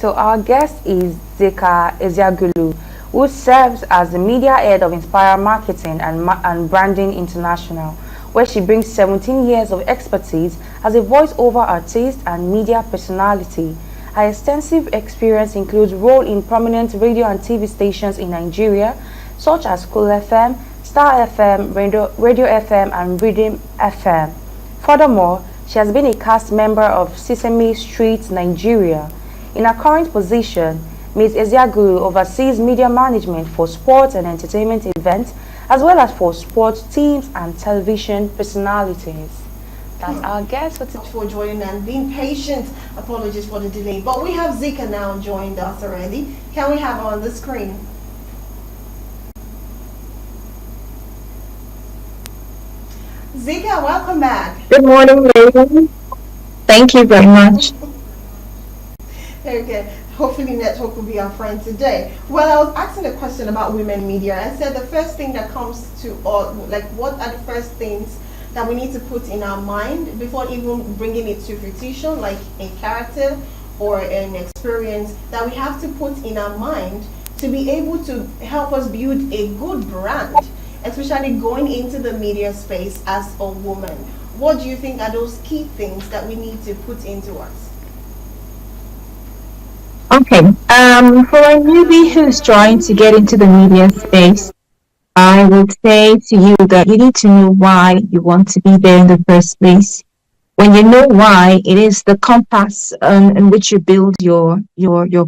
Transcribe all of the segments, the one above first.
So our guest is Zeka Eziagulu, who serves as the media head of Inspire Marketing and Branding International, where she brings 17 years of expertise as a voiceover artist and media personality. Her extensive experience includes role in prominent radio and TV stations in Nigeria, such as Cool FM, Star FM, Radio FM, and Rhythm FM. Furthermore, she has been a cast member of Sesame Street Nigeria. In her current position, Ms. Eziaguru oversees media management for sports and entertainment events, as well as for sports teams and television personalities. That's our guest for joining and being patient. Apologies for the delay. But we have Zeka now joined us already. Can we have her on the screen? Zeka, welcome back. Good morning, ladies. Thank you very much. Okay, hopefully network will be our friend today. Well, I was asking a question about women media. I said the first thing that comes to, or like, what are the first things that we need to put in our mind before even bringing it to fruition, like a character or an experience that we have to put in our mind to be able to help us build a good brand, especially going into the media space as a woman. What do you think are those key things that we need to put into us? Okay. For a newbie who's trying to get into the media space, I would say to you that you need to know why you want to be there in the first place. When you know why, it is the compass in which you build your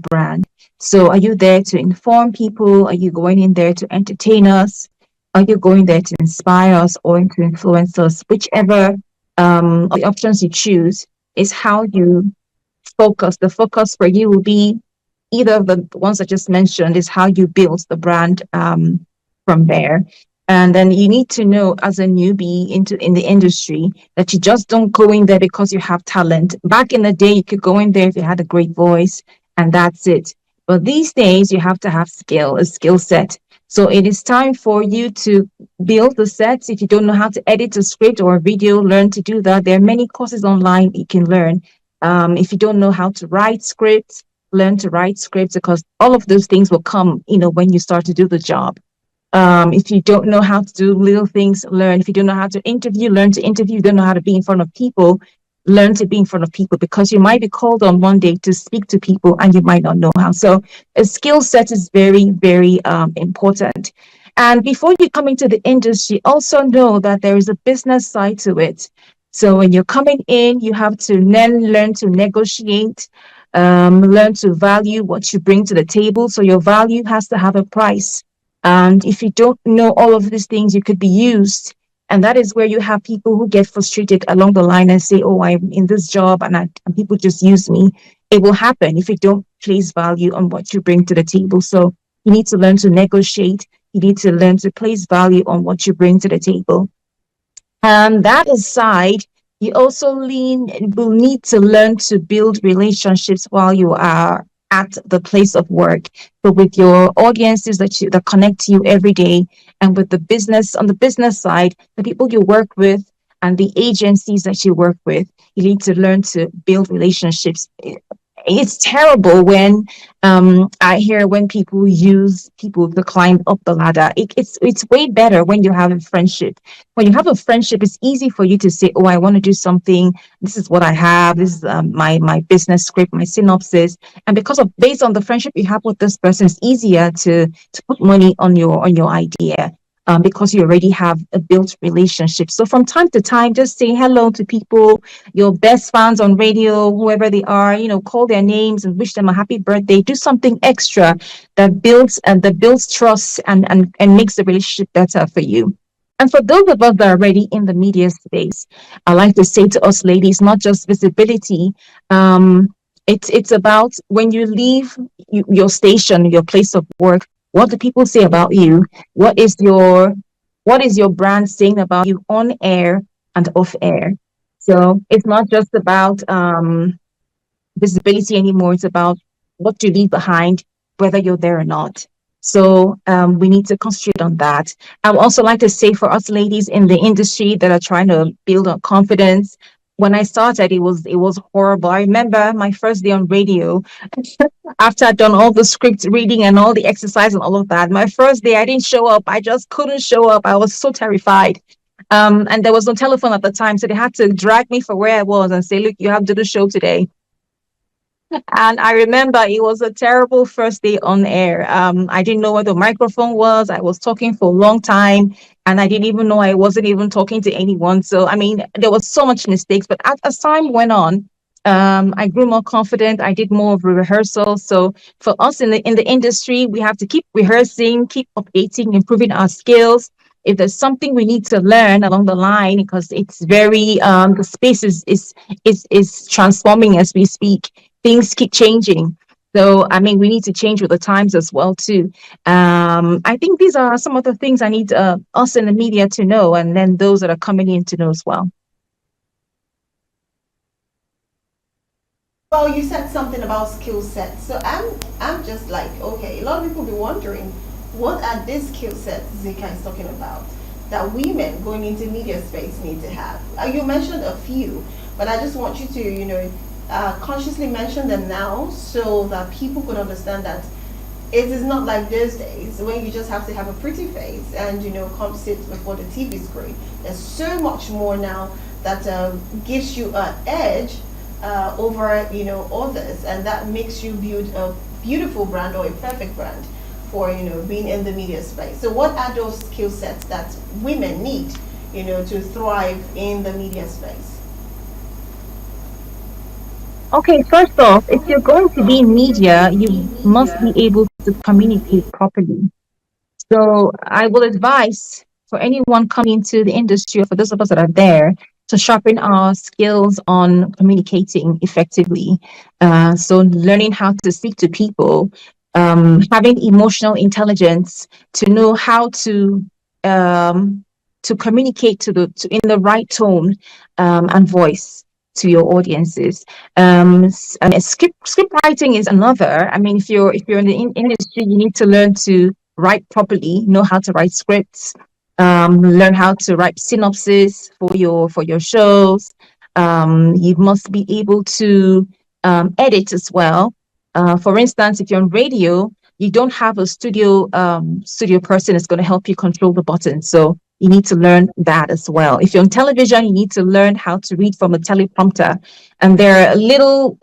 brand. So, are you there to inform people? Are you going in there to entertain us? Are you going there to inspire us or to influence us? Whichever of the options you choose is how you focus. The focus for you will be either of the ones I just mentioned is how you build the brand from there. And then you need to know as a newbie in the industry that you just don't go in there because you have talent. Back in the day, you could go in there if you had a great voice and that's it. But these days you have to have a skill set. So it is time for you to build the sets. If you don't know how to edit a script or a video, learn to do that. There are many courses online you can learn. If you don't know how to write scripts, learn to write scripts because all of those things will come, when you start to do the job. If you don't know how to do little things, learn. If you don't know how to interview, learn to interview. You don't know how to be in front of people, learn to be in front of people because you might be called on one day to speak to people and you might not know how. So a skill set is very, very important. And before you come into the industry, also know that there is a business side to it. So when you're coming in, you have to then learn to negotiate, learn to value what you bring to the table. So your value has to have a price. And if you don't know all of these things, you could be used. And that is where you have people who get frustrated along the line and say, oh, I'm in this job and people just use me. It will happen if you don't place value on what you bring to the table. So you need to learn to negotiate. You need to learn to place value on what you bring to the table. And that aside, you also will need to learn to build relationships while you are at the place of work. So with your audiences that connect to you every day, and with the business, on the business side, the people you work with and the agencies that you work with, you need to learn to build relationships. It's terrible when I hear when people use people to climb up the ladder. It's way better when you have a friendship. When you have a friendship, it's easy for you to say, oh, I want to do something. This is what I have. This is my business script, my synopsis. And based on the friendship you have with this person, it's easier to put money on your idea. Because you already have a built relationship. So from time to time, just say hello to people, your best fans on radio, whoever they are, call their names and wish them a happy birthday. Do something extra that builds trust and makes the relationship better for you. And for those of us that are already in the media space, I like to say to us ladies, not just visibility. It's about when you leave your station, your place of work, what do people say about you? What is your brand saying about you on air and off air? So it's not just about visibility anymore. It's about what you leave behind, whether you're there or not. So we need to concentrate on that. I would also like to say for us ladies in the industry that are trying to build our confidence, when I started, it was horrible. I remember my first day on radio. After I'd done all the script reading and all the exercise and all of that, my first day I didn't show up. I just couldn't show up. I was so terrified. And there was no telephone at the time, so they had to drag me for where I was and say, "Look, you have to do the show today." And I remember it was a terrible first day on air. I didn't know where the microphone was. I was talking for a long time, and I didn't even know I wasn't even talking to anyone. So, I mean, there was so much mistakes. But as time went on, I grew more confident. I did more of a rehearsal. So, for us in the industry, we have to keep rehearsing, keep updating, improving our skills. If there's something we need to learn along the line, because it's very the space is transforming as we speak, things keep changing. So, I mean, we need to change with the times as well too. I think these are some of the things I need us in the media to know, and then those that are coming in to know as well. Well, you said something about skill sets. So I'm just like, okay, a lot of people be wondering, what are these skill sets Zika is talking about that women going into media space need to have? You mentioned a few, but I just want you to, consciously mention them now so that people could understand that it is not like those days when you just have to have a pretty face and come sit before the TV screen. There's so much more now that gives you an edge over others, and that makes you build a beautiful brand or a perfect brand for being in the media space. So what are those skill sets that women need to thrive in the media space? Okay, first off, if you're going to be in media, you must be able to communicate properly. So I will advise for anyone coming into the industry, or for those of us that are there, to sharpen our skills on communicating effectively. So learning how to speak to people, having emotional intelligence to know how to communicate in the right tone and voice to your audiences. And script writing is another. I mean, if you're in the industry, you need to learn to write properly, know how to write scripts, learn how to write synopsis for your shows. You must be able to edit as well. For instance, if you're on radio, you don't have a studio person that's going to help you control the buttons. So you need to learn that as well. If you're on television, you need to learn how to read from a teleprompter. And there are little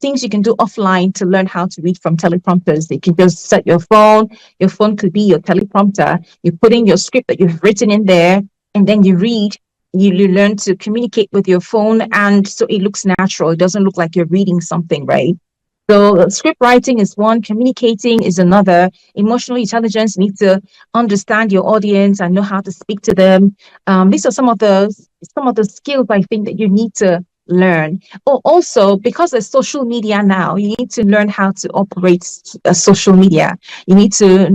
things you can do offline to learn how to read from teleprompters. You can just set your phone. Your phone could be your teleprompter. You put in your script that you've written in there, and then you read. You learn to communicate with your phone, and so it looks natural. It doesn't look like you're reading something, right? So script writing is one, communicating is another. Emotional intelligence, you need to understand your audience and know how to speak to them. These are some of the skills I think that you need to learn. Oh, also, because there's social media now, you need to learn how to operate social media. You need to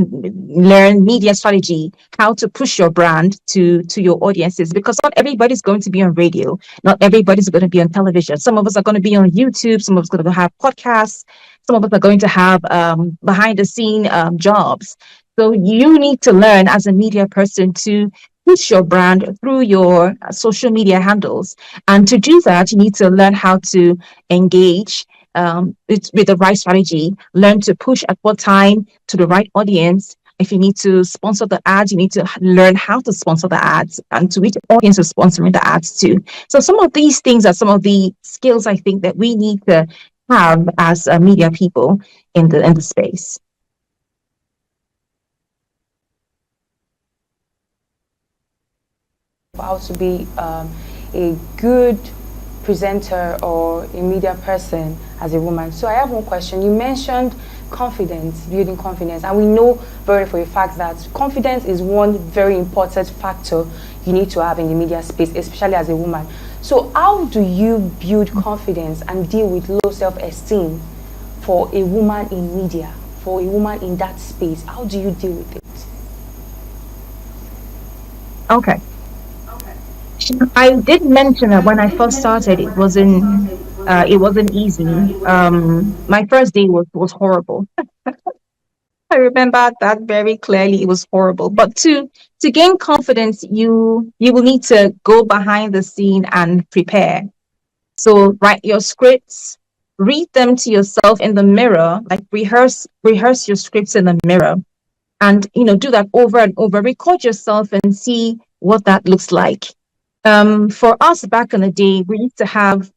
learn media strategy, how to push your brand to your audiences, because not everybody's going to be on radio. Not everybody's going to be on television. Some of us are going to be on YouTube. Some of us are going to have podcasts. Some of us are going to have behind the scene jobs. So you need to learn as a media person to push your brand through your social media handles. And to do that, you need to learn how to engage with the right strategy, learn to push at what time to the right audience. If you need to sponsor the ads, you need to learn how to sponsor the ads and to which audience is sponsoring the ads to. So some of these things are some of the skills I think that we need to have as media people in the space. How to be a good presenter or a media person as a woman. So I have one question. You mentioned confidence, building confidence, and we know very for a fact that confidence is one very important factor you need to have in the media space, especially as a woman. So how do you build confidence and deal with low self-esteem for a woman in media, for a woman in that space? How do you deal with it? Okay. I did mention that when I first started, it wasn't easy. My first day was horrible. I remember that very clearly. It was horrible. But to gain confidence, you will need to go behind the scene and prepare. So write your scripts, read them to yourself in the mirror, like rehearse your scripts in the mirror, and do that over and over. Record yourself and see what that looks like. For us back in the day, we used to have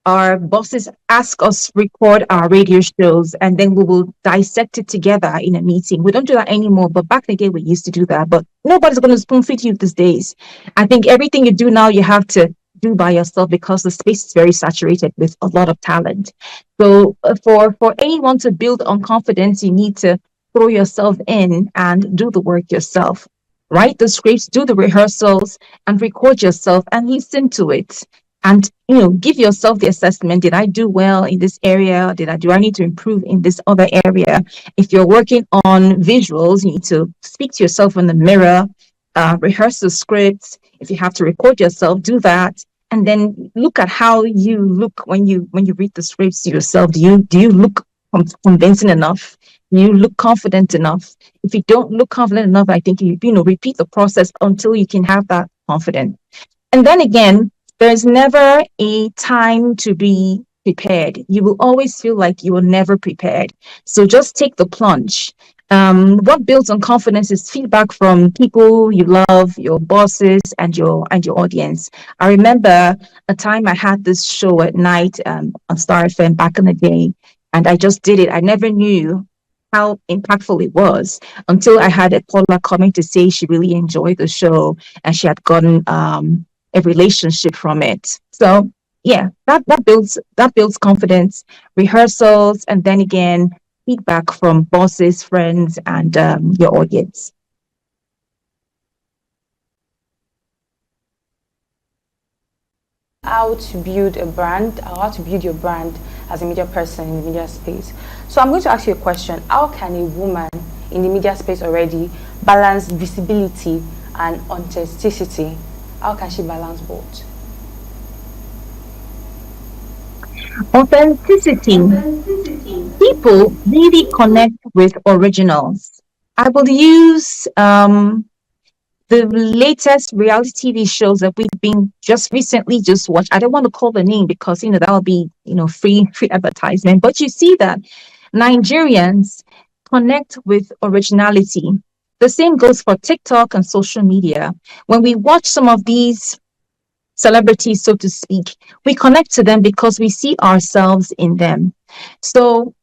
our bosses ask us record our radio shows, and then we will dissect it together in a meeting. We don't do that anymore, but back in the day we used to do that. But nobody's going to spoon feed you these days. I think everything you do now you have to do by yourself because the space is very saturated with a lot of talent. So for anyone to build on confidence, you need to throw yourself in and do the work yourself. Write the scripts, do the rehearsals, and record yourself and listen to it. And give yourself the assessment. Did I do well in this area? Do I need to improve in this other area? If you're working on visuals, you need to speak to yourself in the mirror, rehearse the scripts. If you have to record yourself, do that. And then look at how you look when you read the scripts to yourself. Do you look convincing enough? Do you look confident enough? If you don't look confident enough, I think you repeat the process until you can have that confidence. And then again, there's never a time to be prepared. You will always feel like you are never prepared. So just take the plunge. What builds on confidence is feedback from people you love, your bosses, and your audience. I remember a time I had this show at night on Star FM back in the day, and I just did it. I never knew how impactful it was until I had a caller coming to say she really enjoyed the show and she had gotten a relationship from it. So yeah, that builds confidence, rehearsals, and then again feedback from bosses, friends, and your audience. How to build a brand, or how to build your brand as a media person in the media space. So I'm going to ask you a question. How can a woman in the media space already balance visibility and authenticity? How can she balance both? Authenticity. People really connect with originals. I will use the latest reality TV shows that we've been just recently just watched. I don't want to call the name because that'll be free advertisement. But you see that Nigerians connect with originality. The same goes for TikTok and social media. When we watch some of these celebrities, so to speak, we connect to them because we see ourselves in them. So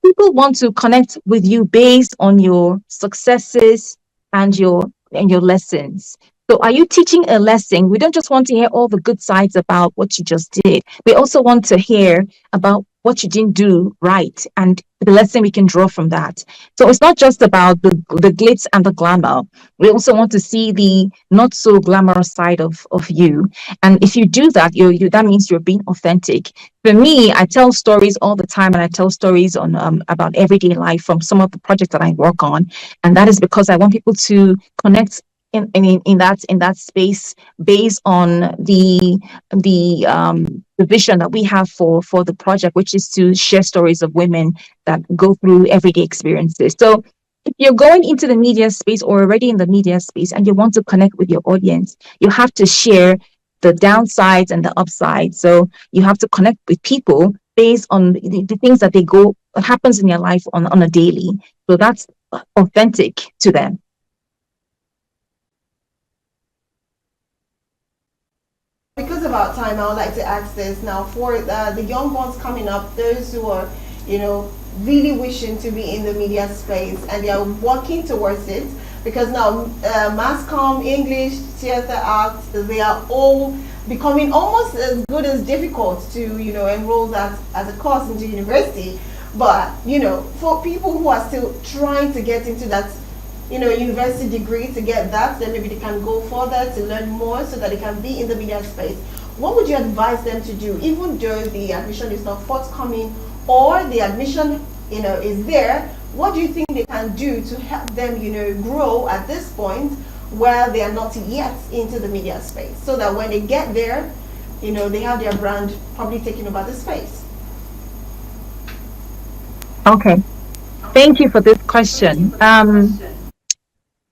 people want to connect with you based on your successes and your lessons. So are you teaching a lesson? We don't just want to hear all the good sides about what you just did. We also want to hear about what you didn't do right and the lesson we can draw from that. So it's not just about the glitz and the glamour. We also want to see the not so glamorous side of you. And if you do that, that means you're being authentic. For me, I tell stories all the time, and I tell stories on about everyday life from some of the projects that I work on. And that is because I want people to connect in that space based on the vision that we have for the project, which is to share stories of women that go through everyday experiences. So if you're going into the media space or already in the media space and you want to connect with your audience, you have to share the downsides and the upsides. So you have to connect with people based on the things that happens in your life on a daily. So that's authentic to them. Because of our time, I would like to ask this now for the young ones coming up, those who are, really wishing to be in the media space and they are working towards it. Because now mass comm, English, theater, arts, they are all becoming almost as good as difficult to enroll that as a course into university. But for people who are still trying to get into that university degree to get that, then maybe they can go further to learn more so that they can be in the media space. What would you advise them to do, even though the admission is not forthcoming or the admission is there? What do you think they can do to help them grow at this point where they are not yet into the media space, so that when they get there, they have their brand probably taking over the space? Okay, thank you for this question.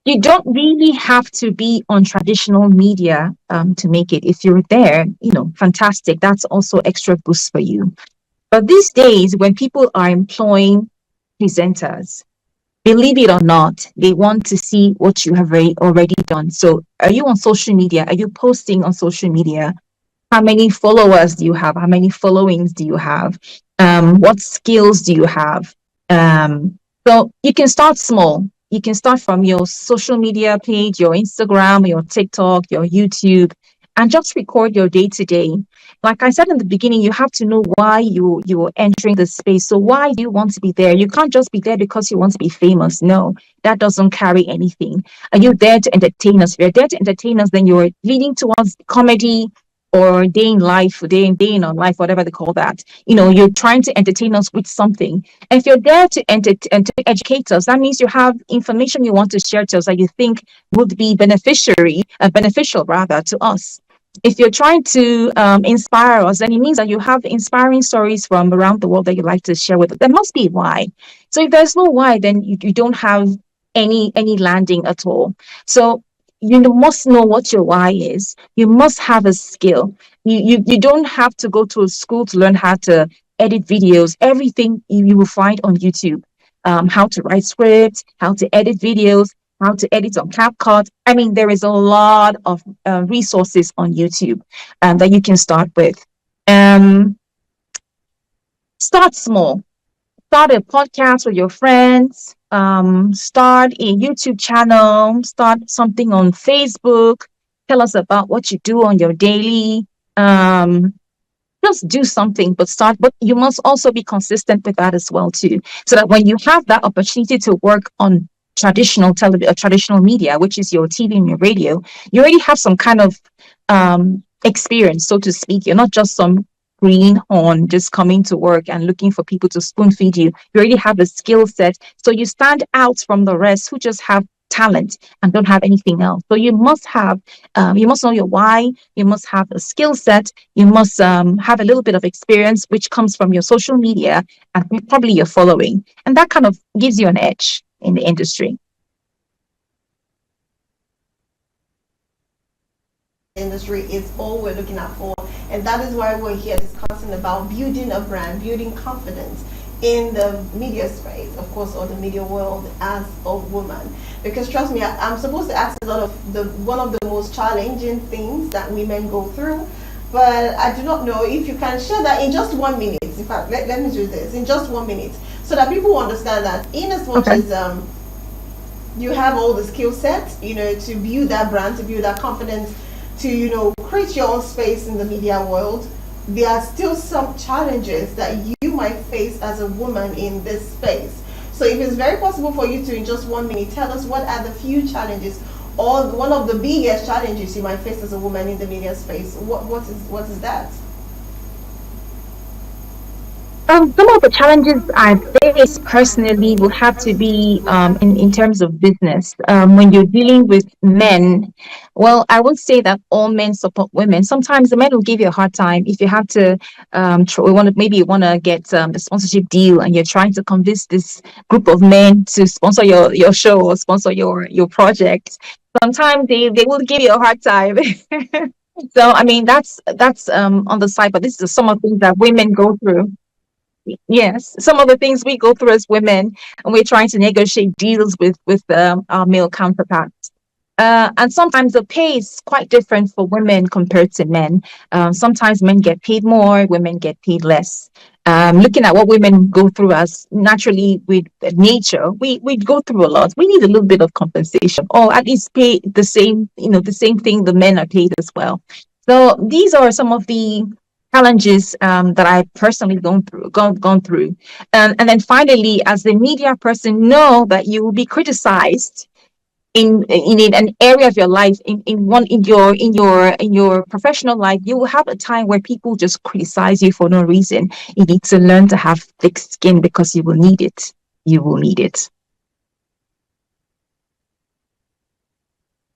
You don't really have to be on traditional media to make it. If you're there, fantastic. That's also extra boost for you. But these days, when people are employing presenters, believe it or not, they want to see what you have already done. So are you on social media? Are you posting on social media? How many followers do you have? How many followings do you have? What skills do you have? So you can start small. You can start from your social media page, your Instagram, your TikTok, your YouTube, and just record your day to day. Like I said in the beginning, you have to know why you're entering the space. So why do you want to be there? You can't just be there because you want to be famous. No, that doesn't carry anything. Are you there to entertain us? If you're there to entertain us, then you're leading towards comedy, or day in life, day in on life, whatever they call that. You're trying to entertain us with something. And if you're there to educate us, that means you have information you want to share to us that you think would be beneficial rather to us. If you're trying to inspire us, then it means that you have inspiring stories from around the world that you like to share with us. There must be why. So if there's no why, then you don't have any landing at all. So you must know what your why is. You must have a skill. You don't have to go to a school to learn how to edit videos. Everything you will find on YouTube. How to write scripts, how to edit videos, how to edit on CapCut. I mean, there is a lot of resources on YouTube that you can start with. Start small. Start a podcast with your friends. Start a YouTube channel. Start something on Facebook. Tell us about what you do on your daily. Just do something, but start. But you must also be consistent with that as well too, so that when you have that opportunity to work on traditional television, traditional media, which is your TV and your radio, you already have some kind of experience, so to speak. You're not just some greenhorn just coming to work and looking for people to spoon feed you. You already have a skill set, so you stand out from the rest who just have talent and don't have anything else. So you must know your why. You must have a skill set. You must have a little bit of experience, which comes from your social media and probably your following, and that kind of gives you an edge in the industry. Industry is all we're looking at for, and that is why we're here discussing about building a brand, building confidence in the media space, of course, or the media world as a woman. Because trust me, I'm supposed to ask a lot of one of the most challenging things that women go through, but I do not know if you can share that in just 1 minute. In fact, let me do this in just 1 minute, so that people understand that in as much as you have all the skill sets, to build that brand, to build that confidence, to create your own space in the media world, there are still some challenges that you might face as a woman in this space. So if it's very possible for you to, in just 1 minute, tell us what are the few challenges or one of the biggest challenges you might face as a woman in the media space. What is that? Some of the challenges I face personally will have to be in terms of business. When you're dealing with men, well, I would say that all men support women. Sometimes the men will give you a hard time if you have to maybe you want to get a sponsorship deal and you're trying to convince this group of men to sponsor your show or sponsor your project. Sometimes they will give you a hard time. So I mean that's on the side, but this is some of the things that women go through. Yes, some of the things we go through as women, and we're trying to negotiate deals with our male counterparts. And sometimes the pay is quite different for women compared to men. Sometimes men get paid more, women get paid less. Looking at what women go through as naturally with nature, we go through a lot. We need a little bit of compensation, or at least pay the same thing the men are paid as well. So these are some of the challenges that I personally gone through. And then finally, as the media person, know that you will be criticized in an area of your life, in your professional life. You will have a time where people just criticize you for no reason. You need to learn to have thick skin, because you will need it. You will need it.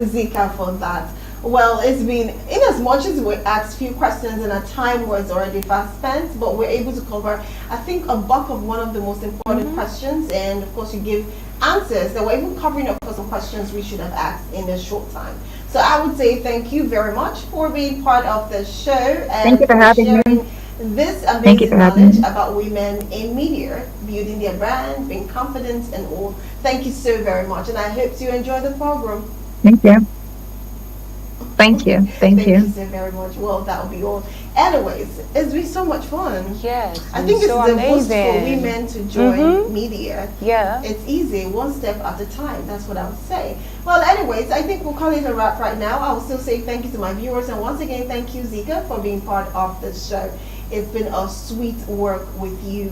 Zika, for that. Well, it's been, in as much as we asked few questions and our time was already fast spent, but we're able to cover, I think, a bulk of one of the most important questions, and of course you give answers that we're even covering up for some questions we should have asked in a short time. So I would say thank you very much for being part of the show and Thank you for having me. sharing this Thank you amazing for having knowledge me. about women in media, building their brand, being confident and all. Thank you so very much, and I hope you enjoy the program. Thank you. Thank you. Thank Thank you you. so very much. Well, that will be all. Anyways, it's been so much fun. Yes, I think it's so the boost for amazing. women to join Mhm. media. Yeah. It's easy, one step at a time. That's what I would say. Well, anyways, I think we'll call it a wrap right now. I will still say thank you to my viewers, and once again, thank you, Zika, for being part of the show. It's been a sweet work with you.